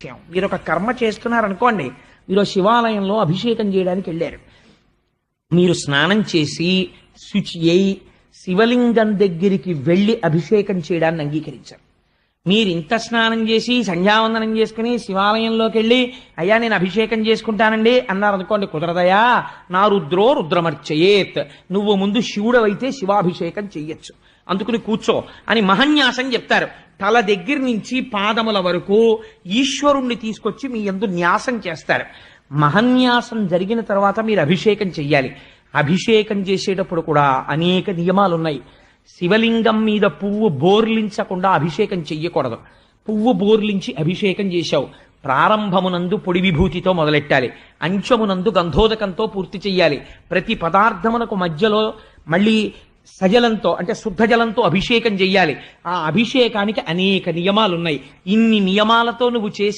విషయం. మీరు ఒక కర్మ చేస్తున్నారనుకోండి, మీరు శివాలయంలో అభిషేకం చేయడానికి వెళ్ళారు. మీరు స్నానం చేసి శుచి అయి శివలింగం దగ్గరికి వెళ్ళి అభిషేకం చేయడాన్ని అంగీకరించారు. మీరు ఇంత స్నానం చేసి సంధ్యావందనం చేసుకుని శివాలయంలోకి వెళ్ళి అయ్యా నేను అభిషేకం చేసుకుంటానండి అన్నారు అనుకోండి, కుదరదయా. నా రుద్రో రుద్రమర్చయేత్, నువ్వు ముందు శివుడు అయితే శివాభిషేకం చెయ్యొచ్చు, అందుకుని కూర్చో అని మహన్యాసం చెప్తారు. తల దగ్గర నుంచి పాదముల వరకు ఈశ్వరుణ్ణి తీసుకొచ్చి మీ యందు న్యాసం చేస్తారు. మహన్యాసం జరిగిన తర్వాత మీరు అభిషేకం చెయ్యాలి. అభిషేకం చేసేటప్పుడు కూడా అనేక నియమాలున్నాయి. శివలింగం మీద పువ్వు బోర్లించకుండా అభిషేకం చెయ్యకూడదు. పువ్వు బోర్లించి అభిషేకం చేశావు, ప్రారంభమునందు పొడి విభూతితో మొదలెట్టాలి, అంచమునందు గంధోదకంతో పూర్తి చెయ్యాలి. ప్రతి పదార్థమునకు మధ్యలో మళ్ళీ సజలంతో అంటే శుద్ధ జలంతో అభిషేకం చెయ్యాలి. ఆ అభిషేకానికి అనేక నియమాలున్నాయి. ఇన్ని నియమాలతో నువ్వు చేసి